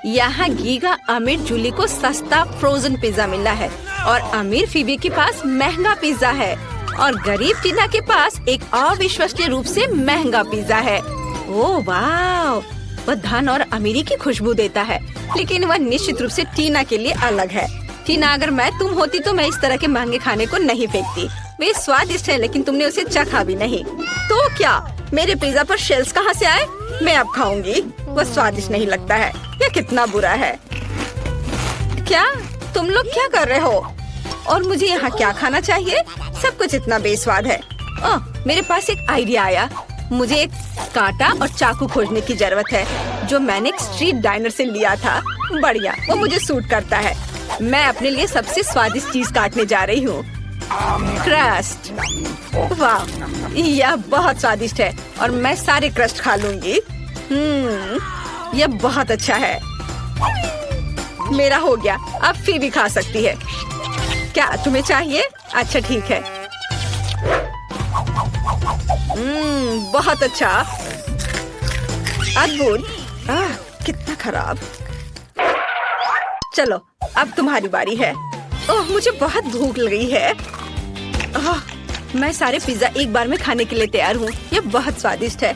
यहाँ गीगा अमीर जूली को सस्ता फ्रोजन पिज्जा मिला है और अमीर फीबी के पास महंगा पिज्जा है और गरीब टीना के पास एक अविश्वसनीय रूप से महंगा पिज्जा है। ओह वाह, वह धन और अमीरी की खुशबू देता है, लेकिन वह निश्चित रूप से टीना के लिए अलग है। टीना, अगर मैं तुम होती तो मैं इस तरह के महंगे खाने को नहीं फेंकती। वे स्वादिष्ट है, लेकिन तुमने उसे चखा भी नहीं। तो क्या मेरे पिज्जा पर शेल्स कहाँ से आए? मैं अब खाऊंगी। वह स्वादिष्ट नहीं लगता है। यह कितना बुरा है। क्या तुम लोग क्या कर रहे हो? और मुझे यहाँ क्या खाना चाहिए? सब कुछ इतना बेस्वाद है। ओह, मेरे पास एक आइडिया आया। मुझे एक कांटा और चाकू खोजने की जरूरत है, जो मैंने एक स्ट्रीट डाइनर से लिया था। बढ़िया, वो मुझे सूट करता है। मैं अपने लिए सबसे स्वादिष्ट चीज काटने जा रही हूँ, क्रस्ट। वाह, यह बहुत स्वादिष्ट है और मैं सारे क्रस्ट खा लूंगी। यह बहुत अच्छा है। मेरा हो गया, अब फीबी खा सकती है। क्या तुम्हें चाहिए? अच्छा ठीक है। बहुत अच्छा, अद्भुत। कितना खराब। चलो अब तुम्हारी बारी है। ओह, मुझे बहुत भूख लगी है। मैं सारे पिज्जा एक बार में खाने के लिए तैयार हूँ। यह बहुत स्वादिष्ट है।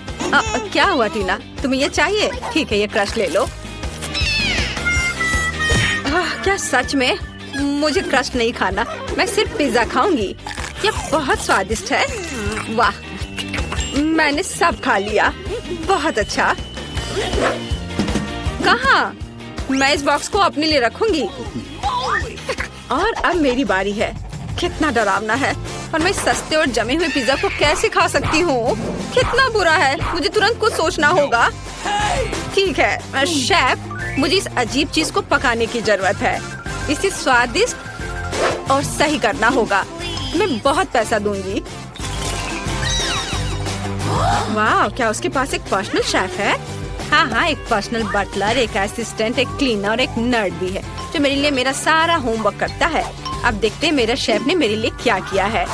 क्या हुआ टीना, तुम्हें यह चाहिए? ठीक है, ये क्रस्ट ले लो। क्या सच में? मुझे क्रस्ट नहीं खाना, मैं सिर्फ पिज्जा खाऊंगी। यह बहुत स्वादिष्ट है। वाह, मैंने सब खा लिया। बहुत अच्छा। कहाँ? मैं इस बॉक्स को अपने लिए रखूंगी। और अब मेरी बारी है। कितना डरावना है, और मैं सस्ते और जमे हुए पिज्जा को कैसे खा सकती हूँ? कितना बुरा है। मुझे तुरंत कुछ सोचना होगा। ठीक है शेफ, मुझे इस अजीब चीज को पकाने की जरूरत है। इसे स्वादिष्ट और सही करना होगा। मैं बहुत पैसा दूंगी। वाह, क्या उसके पास एक पर्सनल शेफ है? हाँ, एक पर्सनल बटलर, एक असिस्टेंट, एक क्लीनर और एक नर्ड भी है, जो मेरे लिए मेरा सारा होमवर्क करता है। अब देखते हैं मेरा शेफ ने मेरे लिए क्या किया है।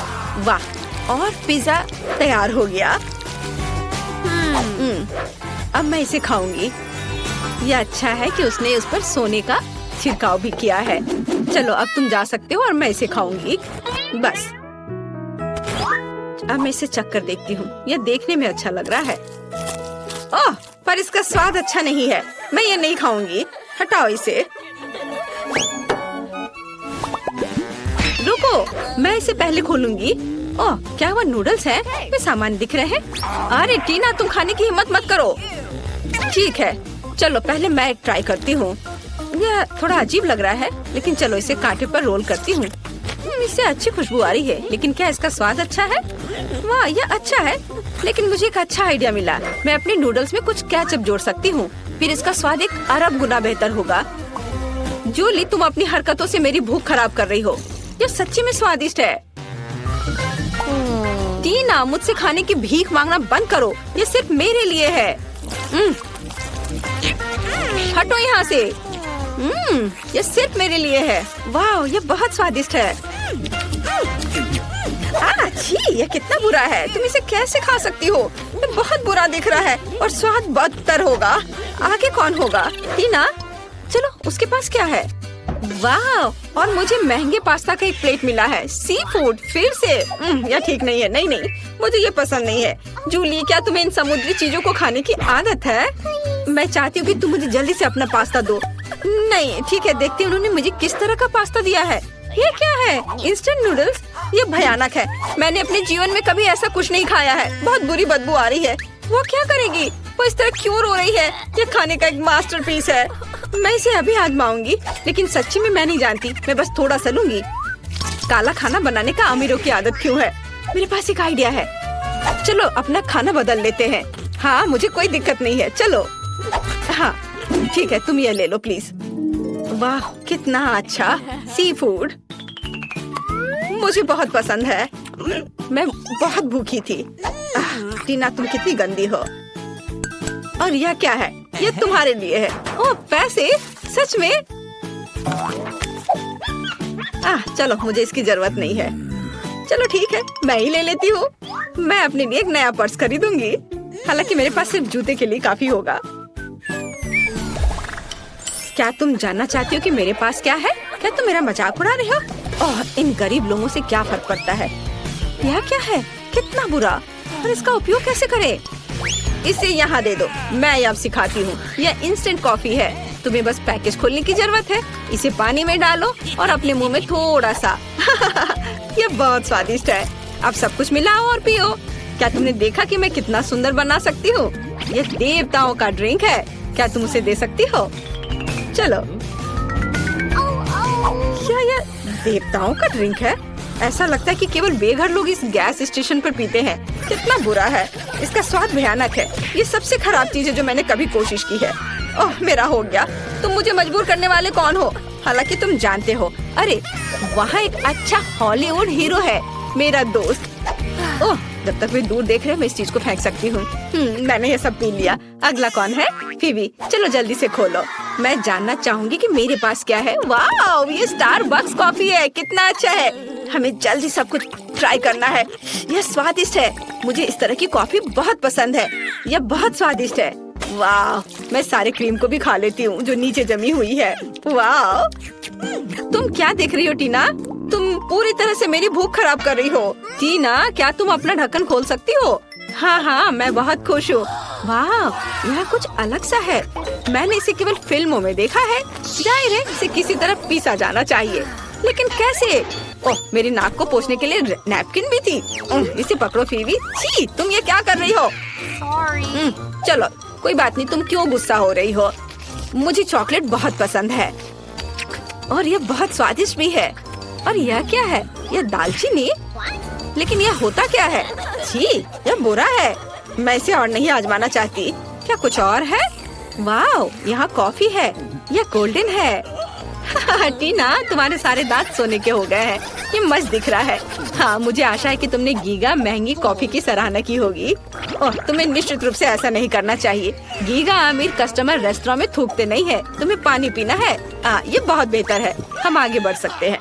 वाह, और पिज्जा तैयार हो गया। अब मैं इसे खाऊंगी। यह अच्छा है कि उसने उस पर सोने का छिड़काव भी किया है। चलो अब तुम जा सकते हो और मैं इसे खाऊंगी। बस अब मैं इसे चख कर देखती हूँ। यह देखने में अच्छा लग रहा है। ओह, पर इसका स्वाद अच्छा नहीं है। मैं ये नहीं खाऊंगी। हटाओ इसे। रुको, मैं इसे पहले खोलूंगी। ओह, क्या वह नूडल्स हैं? वे सामान दिख रहे हैं। अरे टीना, तुम खाने की हिम्मत मत करो। ठीक है, चलो पहले मैं एक ट्राई करती हूँ। यह थोड़ा अजीब लग रहा है, लेकिन चलो इसे कांटे पर रोल करती हूँ। इससे अच्छी खुशबू आ रही है, लेकिन क्या इसका स्वाद अच्छा है? वाह, यह अच्छा है, लेकिन मुझे एक अच्छा आइडिया मिला। मैं अपने नूडल्स में कुछ केचप जोड़ सकती हूँ, फिर इसका स्वाद एक अरब गुना बेहतर होगा। जूली, तुम अपनी हरकतों से मेरी भूख खराब कर रही हो। यह सच्ची में स्वादिष्ट है। टीना, मुझसे खाने की भीख मांगना बंद करो। यह सिर्फ मेरे लिए है। हटो यहाँ से। यह सिर्फ मेरे लिए है। वाह, यह बहुत स्वादिष्ट है। छी, यह कितना बुरा है। तुम इसे कैसे खा सकती हो? यह बहुत बुरा दिख रहा है और स्वाद बदतर होगा। आगे कौन होगा? टीना, चलो उसके पास क्या है? वाह, और मुझे महंगे पास्ता का एक प्लेट मिला है। सी फूड फिर से। यह ठीक नहीं है। नहीं, मुझे ये पसंद नहीं है। जूली, क्या तुम्हें इन समुद्री चीजों को खाने की आदत है? मैं चाहती हूँ कि तुम मुझे जल्दी से अपना पास्ता दो। नहीं, ठीक है, देखती हूँ उन्होंने मुझे किस तरह का पास्ता दिया है। ये क्या है? Instant noodles? ये भयानक है। मैंने अपने जीवन में कभी ऐसा कुछ नहीं खाया है। बहुत बुरी बदबू आ रही है। वो क्या करेगी? वो इस तरह क्यों रो रही है? ये खाने का एक मास्टरपीस है। मैं इसे अभी आजमाऊंगी, लेकिन सच्ची में मैं नहीं जानती। मैं बस थोड़ा सा लूंगी। काला खाना बनाने का अमीरों की आदत क्यों है? मेरे पास एक आइडिया है। चलो अपना खाना बदल लेते हैं। हाँ, मुझे कोई दिक्कत नहीं है। चलो। हाँ ठीक है, तुम ये ले लो प्लीज। वाह, कितना अच्छा सी फूड। मुझे बहुत पसंद है। मैं बहुत भूखी थी। टीना, तुम कितनी गंदी हो। और यह क्या है? ये तुम्हारे लिए है। ओह, पैसे? सच में? चलो, मुझे इसकी जरूरत नहीं है। चलो ठीक है, मैं ही ले लेती हूँ। मैं अपने लिए एक नया पर्स खरीदूंगी। हालांकि मेरे पास सिर्फ जूते के लिए काफी होगा। क्या तुम जानना चाहती हो कि मेरे पास क्या है? क्या तुम मेरा मजाक उड़ा रहे हो? ओह, इन गरीब लोगों से क्या फर्क पड़ता है? यह क्या है? कितना बुरा। और इसका उपयोग कैसे करें? इसे यहाँ दे दो, मैं अब सिखाती हूँ। यह इंस्टेंट कॉफी है। तुम्हें बस पैकेज खोलने की जरूरत है। इसे पानी में डालो और अपने मुंह में थोड़ा सा। यह बहुत स्वादिष्ट है। अब सब कुछ मिलाओ और पियो। क्या तुमने देखा कि मैं कितना सुंदर बना सकती हूँ? यह देवताओं का ड्रिंक है। क्या तुम उसे दे सकती हो? चलो। क्या यह देवताओं का ड्रिंक है? ऐसा लगता है कि केवल बेघर लोग इस गैस स्टेशन पर पीते हैं। कितना बुरा है। इसका स्वाद भयानक है। ये सबसे खराब चीज है जो मैंने कभी कोशिश की है। ओह, मेरा हो गया। तुम मुझे मजबूर करने वाले कौन हो? हालांकि तुम जानते हो। अरे, वहाँ एक अच्छा हॉलीवुड हीरो है, मेरा दोस्त। ओह, जब तक वे दूर देख रहे हैं मैं इस चीज को फेंक सकती हूँ। मैंने ये सब पी लिया। अगला कौन है? फीबी, चलो जल्दी से खोलो। मैं जानना चाहूंगी कि मेरे पास क्या है। वाह, ये स्टारबक्स कॉफी है। कितना अच्छा है। हमें जल्दी सब कुछ ट्राई करना है। यह स्वादिष्ट है। मुझे इस तरह की कॉफी बहुत पसंद है। यह बहुत स्वादिष्ट है। वाह, मैं सारे क्रीम को भी खा लेती हूँ जो नीचे जमी हुई है। वाह, तुम क्या देख रही हो टीना? तुम पूरी तरह से मेरी भूख खराब कर रही हो। टीना, क्या तुम अपना ढक्कन खोल सकती हो? हाँ हाँ, मैं बहुत खुश हूँ। वाह, यह कुछ अलग सा है। मैंने इसे केवल फिल्मों में देखा है। जाहिर है इसे किसी तरह पीसा जाना चाहिए, लेकिन कैसे? ओह, मेरी नाक को पोंछने के लिए नैपकिन भी थी। इसे पकड़ो फीवी। छी, तुम ये क्या कर रही हो? चलो कोई बात नहीं। तुम क्यों गुस्सा हो रही हो? मुझे चॉकलेट बहुत पसंद है और यह बहुत स्वादिष्ट भी है। और यह क्या है? यह दालचीनी? लेकिन यह होता क्या है? छी, यह बुरा है। मैं इसे और नहीं आजमाना चाहती। क्या कुछ और है? वाह, यहाँ कॉफी है। यह गोल्डन है। टीना, तुम्हारे सारे दांत सोने के हो गए हैं। ये मस्त दिख रहा है। हाँ, मुझे आशा है कि तुमने गीगा महंगी कॉफी की सराहना की होगी। ओह, तुम्हें निश्चित रूप से ऐसा नहीं करना चाहिए। गीगा अमीर कस्टमर रेस्टोरेंट में थूकते नहीं है। तुम्हें पानी पीना है। ये बहुत बेहतर है। हम आगे बढ़ सकते हैं।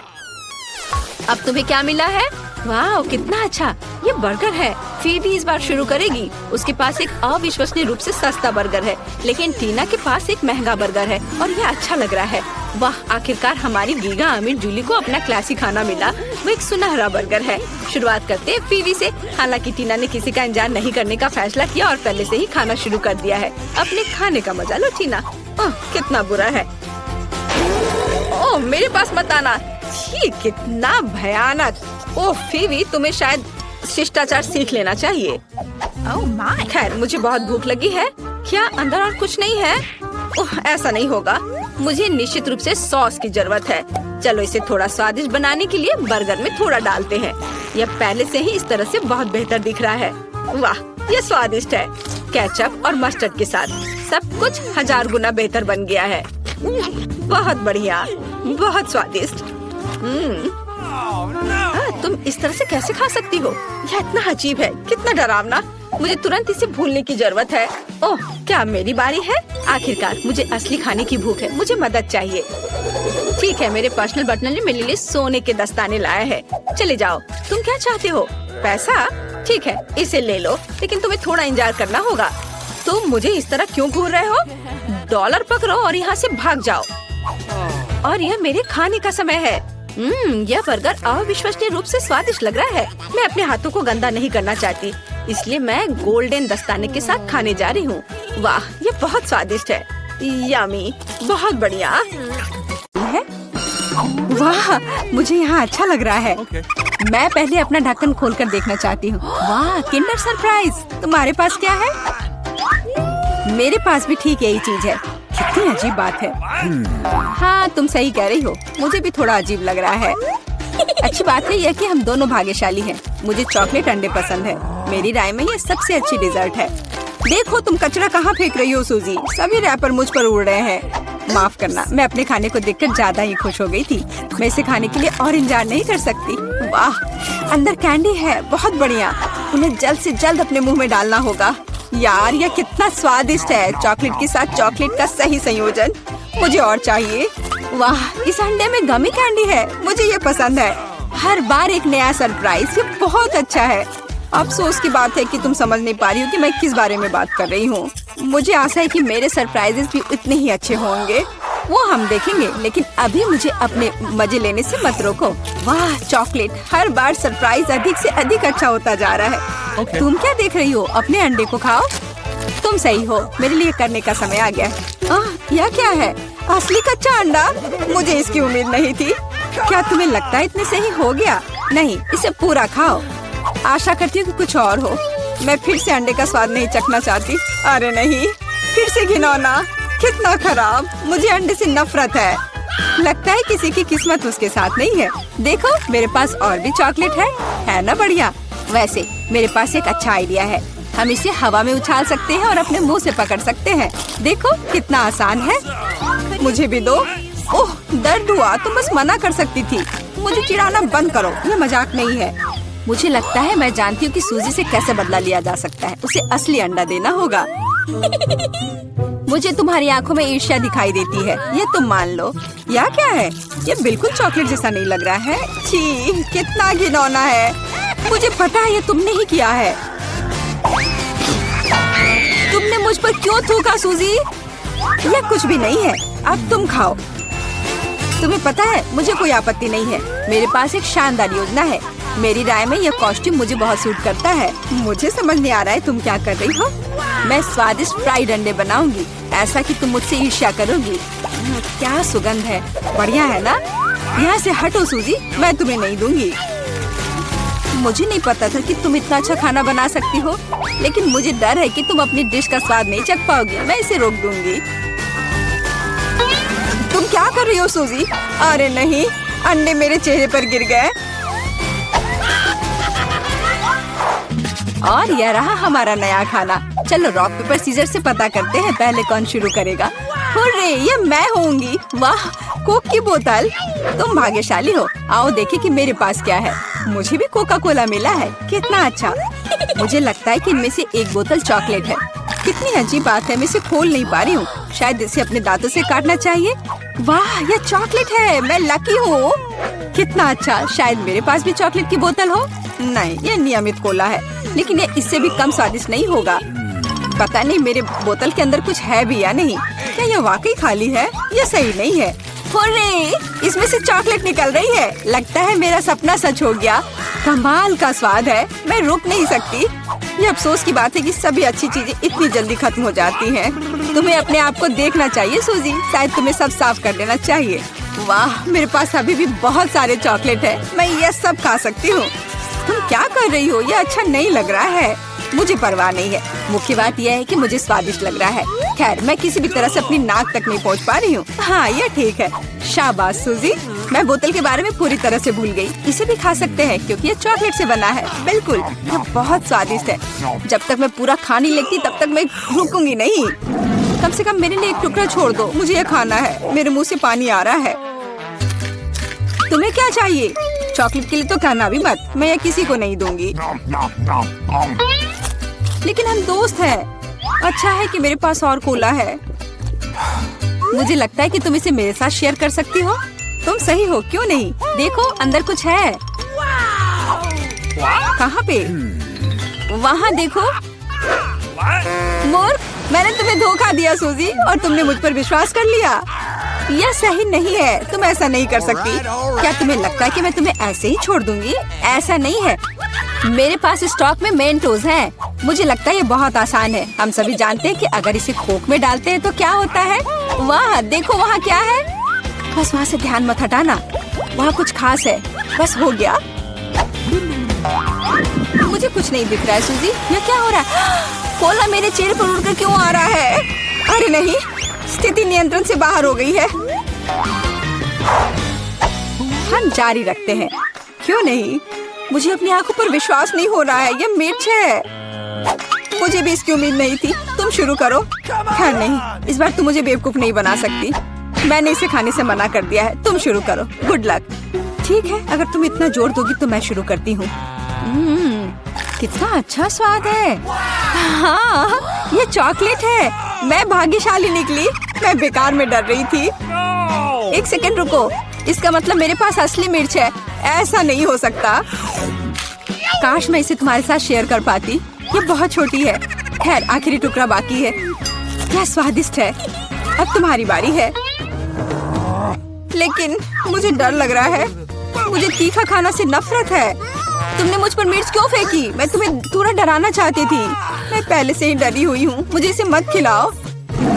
अब तुम्हें क्या मिला है? वाह, कितना अच्छा। ये बर्गर है। फीबी इस बार शुरू करेगी। उसके पास एक अविश्वसनीय रूप से सस्ता बर्गर है, लेकिन टीना के पास एक महंगा बर्गर है और ये अच्छा लग रहा है। वाह, आखिरकार हमारी गीगा अमीर जूली को अपना क्लासिक खाना मिला। वो एक सुनहरा बर्गर है। शुरुआत करते हैं फीबी से। हालांकि टीना ने किसी का इंतजार नहीं करने का फैसला किया और पहले से ही खाना शुरू कर दिया है। अपने खाने का मजा लो टीना। ओह, कितना बुरा है। ओह, मेरे पास मत आना। ये कितना भयानक। ओह फीबी, तुम्हें शायद शिष्टाचार सीख लेना चाहिए। खैर, मुझे बहुत भूख लगी है। क्या अंदर और कुछ नहीं है? ओह, ऐसा नहीं होगा। मुझे निश्चित रूप से सॉस की जरूरत है। चलो इसे थोड़ा स्वादिष्ट बनाने के लिए बर्गर में थोड़ा डालते हैं। यह पहले से ही इस तरह से बहुत बेहतर दिख रहा है। वाह, यह स्वादिष्ट है। केचप और मस्टर्ड के साथ सब कुछ 1000 गुना बेहतर बन गया है। बहुत बढ़िया, बहुत स्वादिष्ट। तुम इस तरह से कैसे खा सकती हो? यह इतना अजीब है। कितना डरावना। मुझे तुरंत इसे भूलने की जरूरत है। ओह, क्या मेरी बारी है? आखिरकार मुझे असली खाने की भूख है। मुझे मदद चाहिए। ठीक है, मेरे पर्सनल बटलर ने मेरे लिए सोने के दस्ताने लाए हैं। चले जाओ। तुम क्या चाहते हो? पैसा? ठीक है, इसे ले लो, लेकिन तुम्हें थोड़ा इंतजार करना होगा। तुम मुझे इस तरह क्यों घूर रहे हो? डॉलर पकड़ो और यहाँ से भाग जाओ। और यह मेरे खाने का समय है। यह बर्गर अविश्वसनीय रूप से स्वादिष्ट लग रहा है। मैं अपने हाथों को गंदा नहीं करना चाहती, इसलिए मैं गोल्डन दस्ताने के साथ खाने जा रही हूँ। वाह, ये बहुत स्वादिष्ट है। यम्मी, बहुत बढ़िया है। वाह, मुझे यहाँ अच्छा लग रहा है। मैं पहले अपना ढक्कन खोलकर देखना चाहती हूँ। वाह, किंडर सरप्राइज। तुम्हारे पास क्या है? मेरे पास भी ठीक यही चीज है। कितनी अजीब बात है। हाँ, तुम सही कह रही हो। मुझे भी थोड़ा अजीब लग रहा है। अच्छी बात है यह कि हम दोनों भाग्यशाली हैं। मुझे चॉकलेट अंडे पसंद है। मेरी राय में यह सबसे अच्छी डिजर्ट है। देखो तुम कचरा कहाँ फेंक रही हो सूजी। सभी रैपर मुझ पर उड़ रहे हैं। माफ करना, मैं अपने खाने को देखकर ज्यादा ही खुश हो गई थी। मैं इसे खाने के लिए और इंतजार नहीं कर सकती। वाह, अंदर कैंडी है। बहुत बढ़िया। उन्हें जल्द से जल्द अपने मुंह में डालना होगा। यार, यह कितना स्वादिष्ट है। चॉकलेट के साथ चॉकलेट का सही संयोजन। मुझे और चाहिए। वाह, इस अंडे में गमी कैंडी है। मुझे ये पसंद है। हर बार एक नया सरप्राइज। ये बहुत अच्छा है। अफसोस की बात है कि तुम समझ नहीं पा रही हो कि मैं किस बारे में बात कर रही हूँ। मुझे आशा है कि मेरे सरप्राइजेस भी उतने ही अच्छे होंगे। वो हम देखेंगे, लेकिन अभी मुझे अपने मजे लेने से मत रोको। वाह, चॉकलेट हर बार सरप्राइज अधिक से अधिक अच्छा होता जा रहा है। तुम क्या देख रही हो? अपने अंडे को खाओ। तुम सही हो, मेरे लिए करने का समय आ गया। यह क्या है? असली कच्चा अंडा? मुझे इसकी उम्मीद नहीं थी। क्या तुम्हें लगता है इतने सही हो गया? नहीं, इसे पूरा खाओ। आशा करती हूँ कि कुछ और हो। मैं फिर से अंडे का स्वाद नहीं चखना चाहती। अरे नहीं, फिर से घिनौना। कितना खराब। मुझे अंडे से नफरत है। लगता है किसी की किस्मत उसके साथ नहीं है। देखो, मेरे पास और भी चॉकलेट है ना बढ़िया। वैसे मेरे पास एक अच्छा आइडिया है। हम इसे हवा में उछाल सकते हैं और अपने मुंह से पकड़ सकते हैं। देखो कितना आसान है। मुझे भी दो। ओह, दर्द हुआ। तुम बस मना कर सकती थी। मुझे चिढ़ाना बंद करो, ये मजाक नहीं है। मुझे लगता है मैं जानती हूँ कि सूजी से कैसे बदला लिया जा सकता है। उसे असली अंडा देना होगा। मुझे तुम्हारी आंखों में ईर्ष्या दिखाई देती है, ये तुम मान लो। यह क्या है? ये बिल्कुल चॉकलेट जैसा नहीं लग रहा है। छी, कितना घिनौना है। मुझे पता है ये तुमने ही किया है। तुमने मुझ पर क्यों थूका सूजी? यह कुछ भी नहीं है। अब तुम खाओ। तुम्हें पता है, मुझे कोई आपत्ति नहीं है। मेरे पास एक शानदार योजना है। मेरी राय में यह कॉस्ट्यूम मुझे बहुत सूट करता है। मुझे समझ नहीं आ रहा है तुम क्या कर रही हो। मैं स्वादिष्ट फ्राइड अंडे बनाऊंगी, ऐसा कि तुम मुझसे ईर्ष्या करोगी। क्या सुगंध है, बढ़िया है ना? यहाँ से हटो सूजी, मैं तुम्हें नहीं दूंगी। मुझे नहीं पता था कि तुम इतना अच्छा खाना बना सकती हो, लेकिन मुझे डर है कि तुम अपनी डिश का स्वाद नहीं चख पाओगी। मैं इसे रोक दूंगी। तुम क्या कर रही हो सूजी? अरे नहीं, अंडे मेरे चेहरे पर गिर गए। और यह रहा हमारा नया खाना। चलो रॉक पेपर सीजर से पता करते हैं पहले कौन शुरू करेगा। हुर्रे, ये मैं होंगी। वाह, कोक की बोतल। तुम भाग्यशाली हो। आओ देखें कि मेरे पास क्या है। मुझे भी कोका कोला मिला है। कितना अच्छा। मुझे लगता है कि इनमें से एक बोतल चॉकलेट है। कितनी अजीब बात है, मैं इसे खोल नहीं पा रही हूँ। शायद इसे अपने दांतों से काटना चाहिए। वाह, यह चॉकलेट है। मैं लकी हूँ। कितना अच्छा। शायद मेरे पास भी चॉकलेट की बोतल हो। नहीं, यह नियमित कोला है, लेकिन ये इससे भी कम स्वादिष्ट नहीं होगा। पता नहीं मेरे बोतल के अंदर कुछ है भी या नहीं। क्या यह वाकई खाली है? यह सही नहीं है। हुर्रे, इसमें से चॉकलेट निकल रही है। लगता है मेरा सपना सच हो गया। कमाल का स्वाद है, मैं रुक नहीं सकती। ये अफसोस की बात है कि सभी अच्छी चीजें इतनी जल्दी खत्म हो जाती हैं। तुम्हें अपने आप को देखना चाहिए सूजी, शायद तुम्हें सब साफ कर देना चाहिए। वाह, मेरे पास अभी भी बहुत सारे चॉकलेट है। मैं ये सब खा सकती हूँ। तुम क्या कर रही हो? ये अच्छा नहीं लग रहा है। मुझे परवाह नहीं है, मुख्य बात यह है कि मुझे स्वादिष्ट लग रहा है। खैर, मैं किसी भी तरह से अपनी नाक तक नहीं पहुंच पा रही हूँ। हाँ, ये ठीक है। शाबाश सूजी, मैं बोतल के बारे में पूरी तरह से भूल गई। इसे भी खा सकते हैं क्योंकि ये चॉकलेट से बना है। बिल्कुल, ये बहुत स्वादिष्ट है। जब तक मैं पूरा खा नहीं लेती तब तक मैं रुकूंगी नहीं। कम से कम मेरे लिए एक टुकड़ा छोड़ दो, मुझे ये खाना है। मेरे मुँह से पानी आ रहा है। तुम्हें क्या चाहिए? चॉकलेट के लिए तो कहना भी मत, मैं ये किसी को नहीं दूंगी। लेकिन हम दोस्त हैं। अच्छा है कि मेरे पास और कोला है। मुझे लगता है कि तुम इसे मेरे साथ शेयर कर सकती हो। तुम सही हो, क्यों नहीं? देखो, अंदर कुछ है। कहाँ पे? वहाँ देखो। मूर्ख, मैंने तुम्हें धोखा दिया सूजी, और तुमने मुझ पर विश्वास कर लिया। यह सही नहीं है, तुम ऐसा नहीं कर सकती। क्या तुम्हें लगता है कि मैं तुम्हें ऐसे ही छोड़ दूंगी? ऐसा नहीं है। मेरे पास स्टॉक में मेंटोस हैं। मुझे लगता है ये बहुत आसान है। हम सभी जानते हैं कि अगर इसे कोक में डालते हैं तो क्या होता है। वाह, देखो वहाँ क्या है। बस वहाँ से ध्यान मत हटाना, वहाँ कुछ खास है। बस हो गया। मुझे कुछ नहीं दिख रहा है सूजी, ये क्या हो रहा है? कोला मेरे चेहरे पर उड़कर क्यों आ रहा है? अरे नहीं, स्थिति नियंत्रण से बाहर हो गई है। हम जारी रखते हैं, क्यों नहीं? मुझे अपनी आंखों पर विश्वास नहीं हो रहा है। ये मिर्च है। मुझे भी इसकी उम्मीद नहीं थी। तुम शुरू करो। खैर नहीं, इस बार तुम मुझे बेवकूफ नहीं बना सकती। मैंने इसे खाने से मना कर दिया है। तुम शुरू करो। Good luck. ठीक है, अगर तुम इतना जोर दोगी तो मैं शुरू करती हूँ। कितना अच्छा स्वाद है। हाँ, ये चॉकलेट है। मैं भाग्यशाली निकली। मैं बेकार में डर रही थी। एक सेकंड रुको, इसका मतलब मेरे पास असली मिर्च है। ऐसा नहीं हो सकता। काश मैं इसे तुम्हारे साथ शेयर कर पाती। ये बहुत छोटी है। खैर, आखिरी टुकड़ा बाकी है। क्या स्वादिष्ट है। अब तुम्हारी बारी है। लेकिन मुझे डर लग रहा है। मुझे तीखा खाना से नफरत है। तुमने मुझ पर मिर्च क्यों फेंकी? मैं तुम्हें थोड़ा डराना चाहती थी। मैं पहले से ही डरी हुई हूँ। मुझे इसे मत खिलाओ।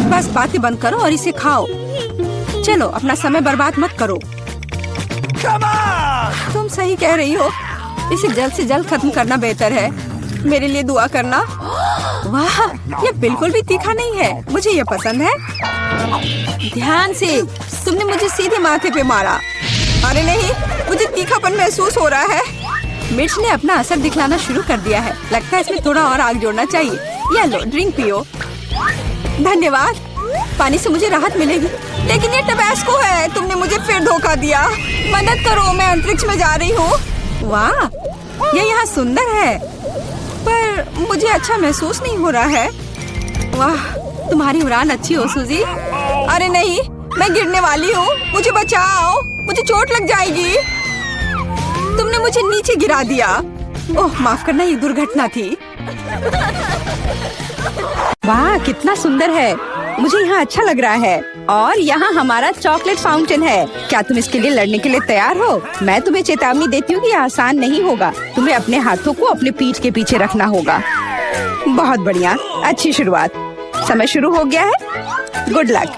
बस बातें बंद करो और इसे खाओ। चलो अपना समय बर्बाद मत करो। तुम सही कह रही हो। इसे जल्द से जल्द खत्म करना बेहतर है। मेरे लिए दुआ करना। वाह, ये बिल्कुल भी तीखा नहीं है। मुझे ये पसंद है। ध्यान से। तुमने मुझे सीधे माथे पे मारा। अरे नहीं, मुझे तीखापन महसूस हो रहा है। मिर्च ने अपना असर दिखलाना शुरू कर दिया है। लगता है इसमें थोड़ा और आग जोड़ना चाहिए। ये लो, ड्रिंक पियो। धन्यवाद। पानी से मुझे राहत मिलेगी। लेकिन ये टबैस्को है। तुमने मुझे फिर धोखा दिया। मदद करो, मैं अंतरिक्ष में जा रही हूँ। वाह, ये यहाँ सुंदर है, पर मुझे अच्छा महसूस नहीं हो रहा है। वाह, तुम्हारी उड़ान अच्छी हो सूजी। अरे नहीं, मैं गिरने वाली हूँ। मुझे बचाओ, मुझे चोट लग जाएगी। तुमने मुझे नीचे गिरा दिया। ओह, माफ करना, ये दुर्घटना थी। वाह, कितना सुंदर है। मुझे यहाँ अच्छा लग रहा है। और यहाँ हमारा चॉकलेट फाउंटेन है। क्या तुम इसके लिए लड़ने के लिए तैयार हो? मैं तुम्हें चेतावनी देती हूँ कि ये आसान नहीं होगा। तुम्हें अपने हाथों को अपने पीठ के पीछे रखना होगा। बहुत बढ़िया, अच्छी शुरुआत। समय शुरू हो गया है। Good luck.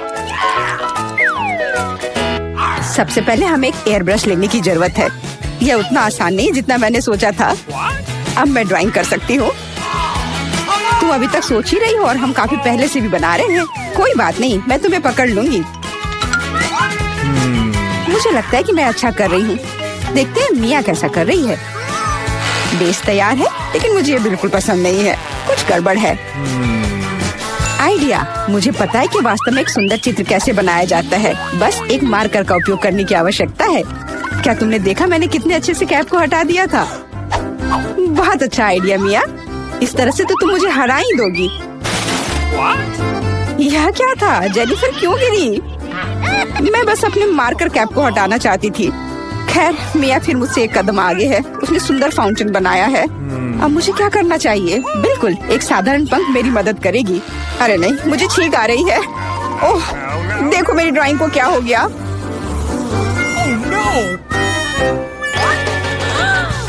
सबसे पहले हमें एक एयर ब्रश लेने की जरूरत है। यह उतना आसान नहीं जितना मैंने सोचा था। अब मैं ड्राइंग कर सकती हूँ। तुम अभी तक सोच ही रही हो और हम काफी पहले से भी बना रहे हैं। कोई बात नहीं, मैं तुम्हें पकड़ लूंगी। मुझे लगता है कि मैं अच्छा कर रही हूँ। देखते हैं मिया कैसा कर रही है। बेस तैयार है, लेकिन मुझे ये बिल्कुल पसंद नहीं है। कुछ गड़बड़ है। आइडिया। मुझे पता है कि वास्तव में एक सुंदर चित्र कैसे बनाया जाता है। बस एक मार्कर का उपयोग करने की आवश्यकता है। क्या तुमने देखा मैंने कितने अच्छे से कैप को हटा दिया था? बहुत अच्छा आइडिया मिया। इस तरह से तो तुम मुझे हरा ही दोगी। यह क्या था? जेनिफर क्यों गिरी? मैं बस अपने मार्कर कैप को हटाना चाहती थी। खैर, मिया फिर मुझसे एक कदम आगे है। उसने सुंदर फाउंटेन बनाया है। अब मुझे क्या करना चाहिए? बिल्कुल, एक साधारण पंख मेरी मदद करेगी। अरे नहीं, मुझे छींक आ रही है। ओह, देखो मेरी ड्राइंग को क्या हो गया।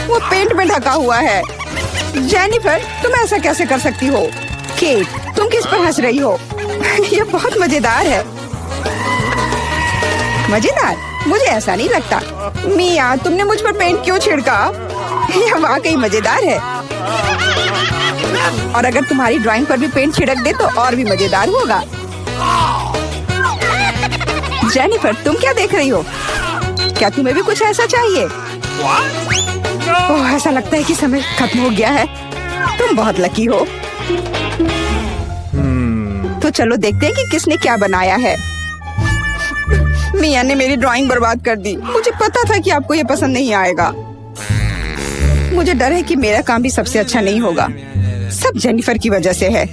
वो पेंट में ढका हुआ है। जेनिफर, तुम ऐसा कैसे कर सकती हो? केट, तुम किस पर हंस रही हो? ये बहुत मजेदार है। मजेदार? मुझे ऐसा नहीं लगता। मिया, तुमने मुझ पर पेंट क्यों छिड़का? यह वाकई मजेदार है। और अगर तुम्हारी ड्राइंग पर भी पेंट छिड़क दे तो और भी मजेदार होगा। जेनिफर, तुम क्या देख रही हो? क्या तुम्हें भी कुछ ऐसा चाहिए? ओह, ऐसा लगता है कि समय खत्म हो गया है। तुम बहुत लकी हो। तो चलो देखते हैं कि किसने क्या बनाया है। मिया ने मेरी ड्राइंग बर्बाद कर दी। मुझे पता था कि आपको ये पसंद नहीं आएगा। मुझे डर है कि मेरा काम भी सबसे अच्छा नहीं होगा। सब जेनिफर की वजह से है।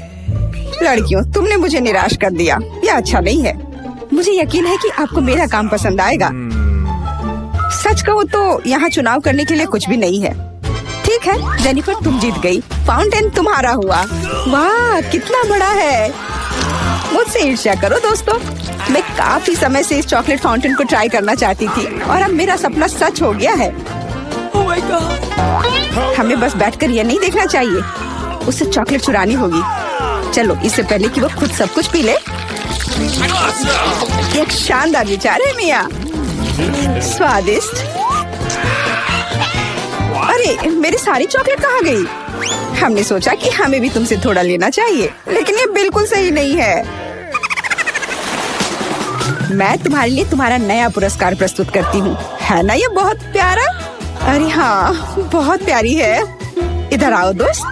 लड़कियों, तुमने मुझे निराश कर दिया। यह अच्छा नहीं है। मुझे यकीन है कि आपको मेरा काम पसंद आएगा। सच कहो तो यहाँ चुनाव करने के लिए कुछ भी नहीं है। ठीक है जेनिफर, तुम जीत गई। फाउंटेन तुम्हारा हुआ। वाह, कितना बड़ा है। मुझसे ईर्ष्या करो दोस्तों। मैं काफी समय से इस चॉकलेट फाउंटेन को ट्राई करना चाहती थी और अब मेरा सपना सच हो गया है। Oh my God! हमें बस बैठकर यह नहीं देखना चाहिए, उसे चॉकलेट चुरानी होगी। चलो, इससे पहले कि वो खुद सब कुछ पी ले। एक शानदार विचार है मिया। स्वादिष्ट। अरे, मेरी सारी चॉकलेट कहाँ गई? हमने सोचा कि हमें भी तुमसे थोड़ा लेना चाहिए, लेकिन ये बिल्कुल सही नहीं है। मैं तुम्हारे लिए तुम्हारा नया पुरस्कार प्रस्तुत करती हूँ। है ना ये बहुत प्यारा? अरे हाँ, बहुत प्यारी है। इधर आओ दोस्त।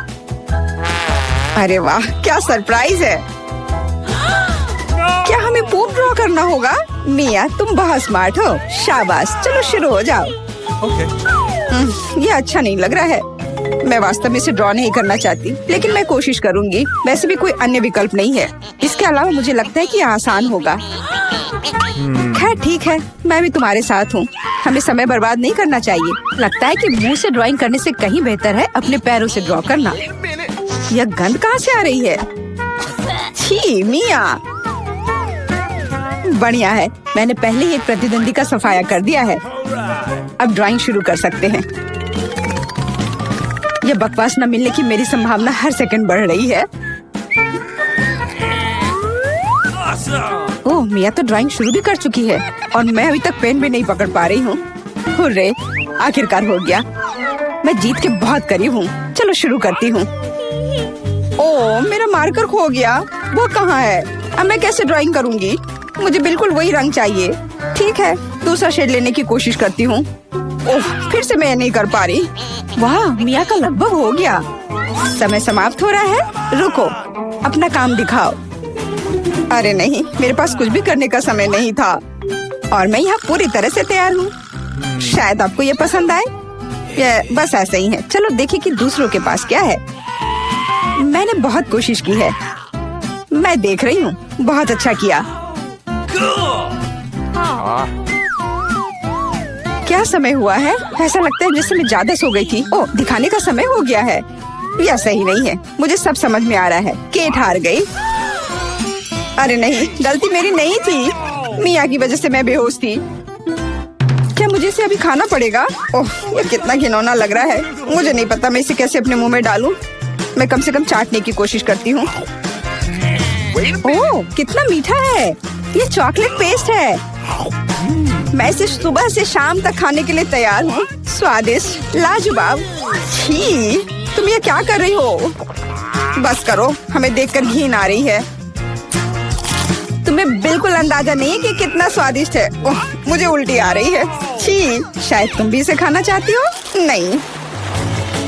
अरे वाह, क्या सरप्राइज है। क्या हमें पूप ड्रॉ करना होगा? मिया, तुम बहुत स्मार्ट हो। शाबाश, चलो शुरू हो जाओ। ये अच्छा नहीं लग रहा है। मैं वास्तव में इसे ड्रॉ नहीं करना चाहती, लेकिन मैं कोशिश करूंगी। वैसे भी कोई अन्य विकल्प नहीं है। इसके अलावा मुझे लगता है कि ये आसान होगा। खैर ठीक है, मैं भी तुम्हारे साथ हूँ। हमें समय बर्बाद नहीं करना चाहिए। लगता है कि मुंह से ड्राइंग करने से कहीं बेहतर है अपने पैरों से ड्रॉ करना। यह गंध कहाँ से आ रही है? छी मिया, बढ़िया है, मैंने पहले ही एक प्रतिद्वंदी का सफाया कर दिया है। अब ड्राइंग शुरू कर सकते हैं। ये बकवास न मिलने की मेरी संभावना हर सेकंड बढ़ रही है। ओह, मिया तो ड्राइंग शुरू भी कर चुकी है और मैं अभी तक पेन भी नहीं पकड़ पा रही हूँ। हुर्रे, आखिरकार हो गया। मैं जीत के बहुत करीब हूँ। चलो शुरू करती हूँ। ओह, मेरा मार्कर खो गया। वो कहाँ है? अब मैं कैसे ड्राइंग करूँगी? मुझे बिल्कुल वही रंग चाहिए। ठीक है, दूसरा शेड लेने की कोशिश करती हूँ। ओह, फिर से मैं नहीं कर पा रही। वाह, मिया का लगभग हो गया। समय समाप्त हो रहा है। रुको, अपना काम दिखाओ। अरे नहीं, मेरे पास कुछ भी करने का समय नहीं था और मैं यहाँ पूरी तरह से तैयार हूँ। शायद आपको ये पसंद आए। ये बस ऐसे ही है। चलो देखें कि दूसरों के पास क्या है। मैंने बहुत कोशिश की है। मैं देख रही हूँ। बहुत अच्छा किया। क्या समय हुआ है? ऐसा लगता है जैसे मैं ज्यादा सो गई थी। ओह, दिखाने का समय हो गया है। यह सही नहीं है। मुझे सब समझ में आ रहा है। केट हार गई। अरे नहीं, गलती मेरी नहीं थी। मिया की वजह से मैं बेहोश थी। क्या मुझे इसे अभी खाना पड़ेगा? ओह, ये कितना घिनौना लग रहा है। मुझे नहीं पता मैं इसे कैसे अपने मुंह में डालूं। मैं कम से कम चाटने की कोशिश करती हूँ। ओह, कितना मीठा है। ये चॉकलेट पेस्ट है। मैं इसे सुबह से शाम तक खाने के लिए तैयार हूँ। स्वादिष्ट, लाजवाब। छी, तुम ये क्या कर रही हो? बस करो, हमें देखकर घिन आ रही है। तुम्हें बिल्कुल अंदाजा नहीं है कि कितना स्वादिष्ट है। ओह, मुझे उल्टी आ रही है। छी, शायद तुम भी इसे खाना चाहती हो? नहीं।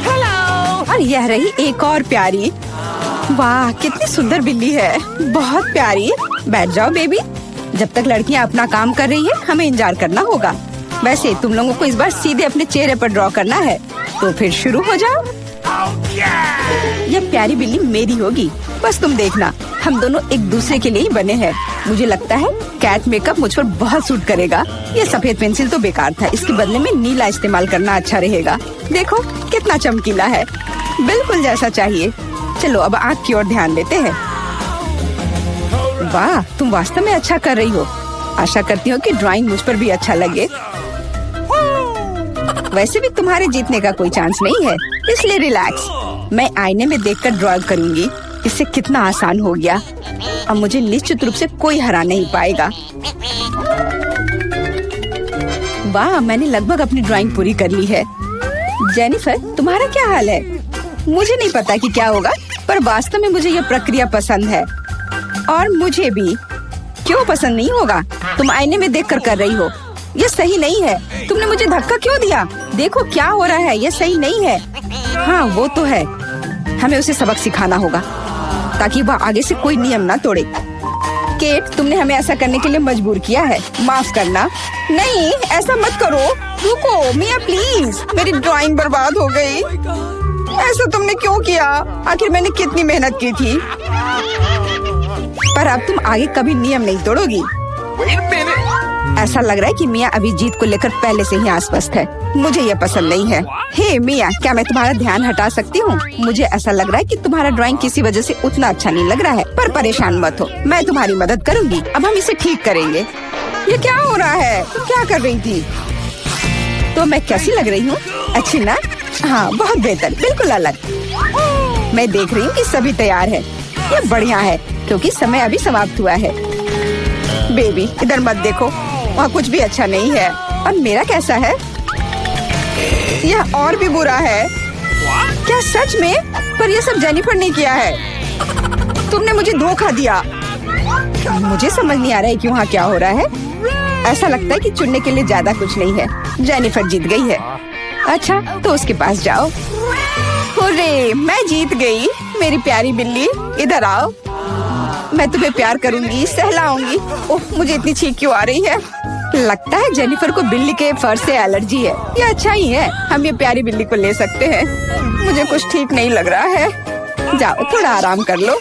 हेलो। और यह रही एक और प्यारी। वाह, कितनी सुंदर बिल्ली है। बहुत प्यारी। बैठ जाओ बेबी। जब तक लड़कियां अपना काम कर रही है, हमें इंतजार करना होगा। वैसे तुम लोगों को इस बार सीधे अपने चेहरे पर ड्रॉ करना है, तो फिर शुरू हो जाओ। यह प्यारी बिल्ली मेरी होगी। बस तुम देखना, हम दोनों एक दूसरे के लिए ही बने हैं। मुझे लगता है कैट मेकअप मुझ पर बहुत सूट करेगा। ये सफेद पेंसिल तो बेकार था। इसके बदले में नीला इस्तेमाल करना अच्छा रहेगा। देखो कितना चमकीला है। बिल्कुल जैसा चाहिए। चलो अब आँख की ओर ध्यान देते हैं। वाह, तुम वास्तव में अच्छा कर रही हो। आशा करती हूँ कि ड्राइंग मुझ पर भी अच्छा लगे। वैसे भी तुम्हारे जीतने का कोई चांस नहीं है, इसलिए रिलैक्स। मैं आईने में देखकर ड्रॉ करूंगी। इससे कितना आसान हो गया। अब मुझे निश्चित रूप से कोई हरा नहीं पाएगा। वाह, मैंने लगभग अपनी ड्राइंग पूरी कर ली है। जेनिफर, तुम्हारा क्या हाल है? मुझे नहीं पता कि क्या होगा, पर वास्तव में मुझे यह प्रक्रिया पसंद है। और मुझे भी। क्यों पसंद नहीं होगा? तुम आईने में देखकर कर रही हो। यह सही नहीं है। तुमने मुझे धक्का क्यों दिया? देखो क्या हो रहा है। यह सही नहीं है। हाँ, वो तो है। हमें उसे सबक सिखाना होगा ताकि वह आगे से कोई नियम ना तोड़े। केट, तुमने हमें ऐसा करने के लिए मजबूर किया है। माफ करना। नहीं, ऐसा मत करो। रुको मिया, प्लीज। मेरी ड्राइंग बर्बाद हो गई। ऐसा तुमने क्यों किया? आखिर मैंने कितनी मेहनत की थी। पर अब तुम आगे कभी नियम नहीं तोड़ोगी। ऐसा लग रहा है कि मिया अभी जीत को लेकर पहले से ही आश्वस्त है। मुझे यह पसंद नहीं है। हे मिया, क्या मैं तुम्हारा ध्यान हटा सकती हूँ? मुझे ऐसा लग रहा है कि तुम्हारा ड्राइंग किसी वजह से उतना अच्छा नहीं लग रहा है। पर परेशान मत हो, मैं तुम्हारी मदद करूँगी। अब हम इसे ठीक करेंगे। ये क्या हो रहा है? तुम क्या कर रही थी? तो मैं कैसी लग रही हूँ? अच्छी ना? हाँ, बहुत बेहतर, बिल्कुल अलग। मैं देख रही हूँ कि सभी तैयार है। ये बढ़िया है क्योंकि समय अभी समाप्त हुआ है। बेबी, इधर मत देखो, वहाँ कुछ भी अच्छा नहीं है। और मेरा कैसा है? यह और भी बुरा है। क्या सच में? पर यह सब जेनिफर ने किया है। तुमने मुझे धोखा दिया। मुझे समझ नहीं आ रहा है कि वहाँ क्या हो रहा है। ऐसा लगता है कि चुनने के लिए ज्यादा कुछ नहीं है। जेनिफर जीत गई है। अच्छा, तो उसके पास जाओ। हुर्रे, मैं जीत गई। मेरी प्यारी बिल्ली, इधर आओ। मैं तुम्हें प्यार करूंगी, सहलाऊंगी। ओह, मुझे इतनी छींक क्यों आ रही है? लगता है जेनिफर को बिल्ली के फर से एलर्जी है। ये अच्छा ही है, हम ये प्यारी बिल्ली को ले सकते हैं। मुझे कुछ ठीक नहीं लग रहा है। जाओ, थोड़ा आराम कर लो।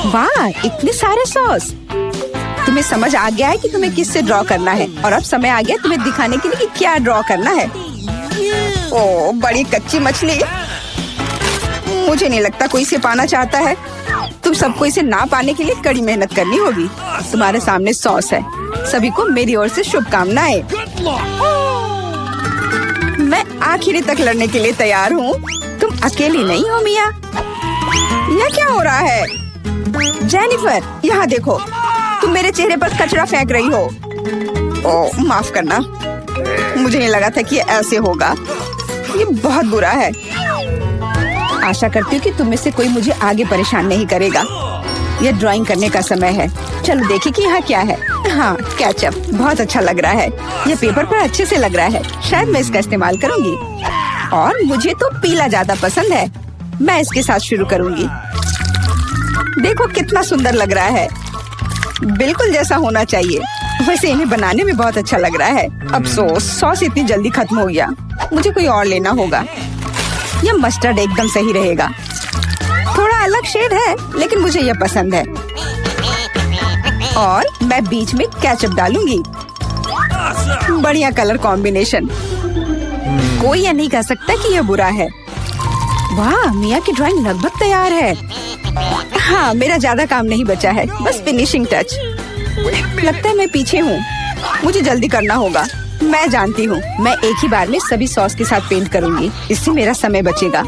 वाह, इतने सारे सॉस। तुम्हें समझ आ गया है कि तुम्हें किससे ड्रॉ करना है। और अब समय आ गया तुम्हें दिखाने के लिए कि क्या ड्रॉ करना है। ओह, बड़ी कच्ची मछली। मुझे नहीं लगता कोई इसे पाना चाहता है। तुम सबको इसे ना पाने के लिए कड़ी मेहनत करनी होगी। तुम्हारे सामने सॉस है। सभी को मेरी ओर से शुभकामनाएं। मैं आखिरी तक लड़ने के लिए तैयार हूँ। तुम अकेली नहीं हो मिया। यह क्या हो रहा है? जेनिफर, यहाँ देखो। तुम मेरे चेहरे पर कचरा फेंक रही हो। ओह, माफ करना। मुझे नहीं लगा था कि ये ऐसे होगा। ये बहुत बुरा है। आशा करती हूँ कि तुम में से कोई मुझे आगे परेशान नहीं करेगा। यह ड्राइंग करने का समय है। चलो देखिए कि यहाँ क्या है। हाँ, केचप बहुत अच्छा लग रहा है। यह पेपर पर अच्छे से लग रहा है। शायद मैं इसका इस्तेमाल करूँगी। और मुझे तो पीला ज्यादा पसंद है। मैं इसके साथ शुरू करूँगी। देखो कितना सुंदर लग रहा है। बिल्कुल जैसा होना चाहिए। वैसे इन्हें बनाने में बहुत अच्छा लग रहा है। अफसोस सॉस इतनी जल्दी खत्म हो गया। मुझे कोई और लेना होगा। यह मस्टर्ड एकदम सही रहेगा। थोड़ा अलग शेड है लेकिन मुझे यह पसंद है। और मैं बीच में केचप डालूंगी। बढ़िया कलर कॉम्बिनेशन। कोई यह नहीं कह सकता कि यह बुरा है। वाह, मिया की ड्राइंग लगभग तैयार है। हाँ, मेरा ज्यादा काम नहीं बचा है, बस फिनिशिंग टच। लगता है मैं पीछे हूँ। मुझे जल्दी करना होगा। मैं जानती हूँ, मैं एक ही बार में सभी सॉस के साथ पेंट करूँगी। इससे मेरा समय बचेगा।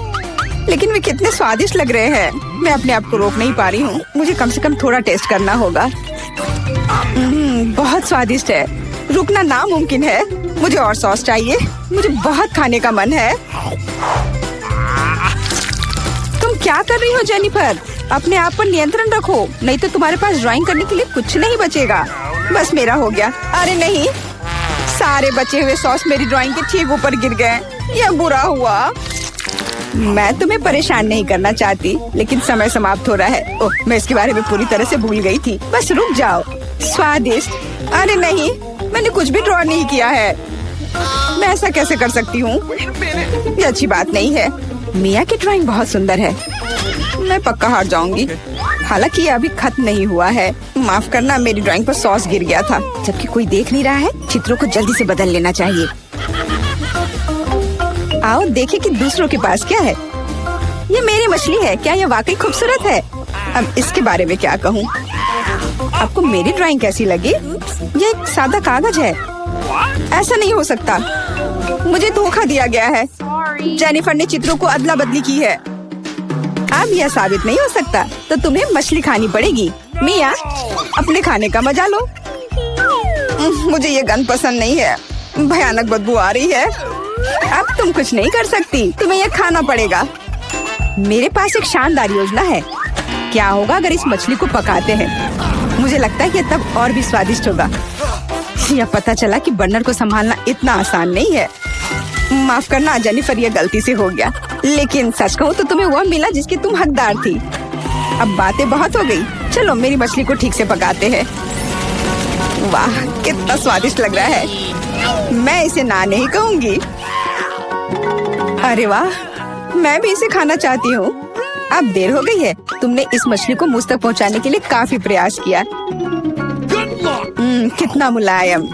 लेकिन वे कितने स्वादिष्ट लग रहे हैं। मैं अपने आप को रोक नहीं पा रही हूँ। मुझे कम से कम थोड़ा टेस्ट करना होगा। बहुत स्वादिष्ट है। रुकना नामुमकिन है। मुझे और सॉस चाहिए। मुझे बहुत खाने का मन है। तुम क्या कर रही हो जेनिफर? अपने आप पर नियंत्रण रखो, नहीं तो तुम्हारे पास ड्राइंग करने के लिए कुछ नहीं बचेगा। बस मेरा हो गया। अरे नहीं, सारे बचे हुए सॉस मेरी ड्राइंग के ठीक ऊपर गिर गए। यह बुरा हुआ। मैं तुम्हें परेशान नहीं करना चाहती, लेकिन समय समाप्त हो रहा है। ओह, मैं इसके बारे में पूरी तरह से भूल गई थी। बस रुक जाओ। स्वादिष्ट। अरे नहीं, मैंने कुछ भी ड्रॉ नहीं किया है। मैं ऐसा कैसे कर सकती हूँ? ये अच्छी बात नहीं है। मिया की ड्राइंग बहुत सुंदर है। मैं पक्का हार जाऊंगी। हालांकि ये अभी खत्म नहीं हुआ है। माफ करना, मेरी ड्राइंग पर सॉस गिर गया था। जबकि कोई देख नहीं रहा है, चित्रों को जल्दी से बदल लेना चाहिए। आओ देखें कि दूसरों के पास क्या है। ये मेरी मछली है। क्या ये वाकई खूबसूरत है? अब इसके बारे में क्या कहूँ? आपको मेरी ड्राइंग कैसी लगी? ये एक सादा कागज है। ऐसा नहीं हो सकता। मुझे धोखा दिया गया है। जेनिफर ने चित्रों को अदला बदली की है। अब यह साबित नहीं हो सकता, तो तुम्हें मछली खानी पड़ेगी। मिया, अपने खाने का मजा लो। मुझे ये गंध पसंद नहीं है। भयानक बदबू आ रही है। अब तुम कुछ नहीं कर सकती। तुम्हें यह खाना पड़ेगा। मेरे पास एक शानदार योजना है। क्या होगा अगर इस मछली को पकाते हैं? मुझे लगता है कि तब और भी स्वादिष्ट होगा। यह पता चला कि बर्नर को संभालना इतना आसान नहीं है। माफ करना जेनिफर, यह गलती से हो गया। लेकिन सच कहूँ तो तुम्हें वह मिला जिसकी तुम हकदार थी। अब बातें बहुत हो गई। चलो मेरी मछली को ठीक से पकाते हैं। वाह, कितना स्वादिष्ट लग रहा है। मैं इसे ना नहीं कहूँगी। अरे वाह, मैं भी इसे खाना चाहती हूँ। अब देर हो गई है। तुमने इस मछली को मुझ तक पहुँचाने के लिए काफी प्रयास किया। कितना मुलायम।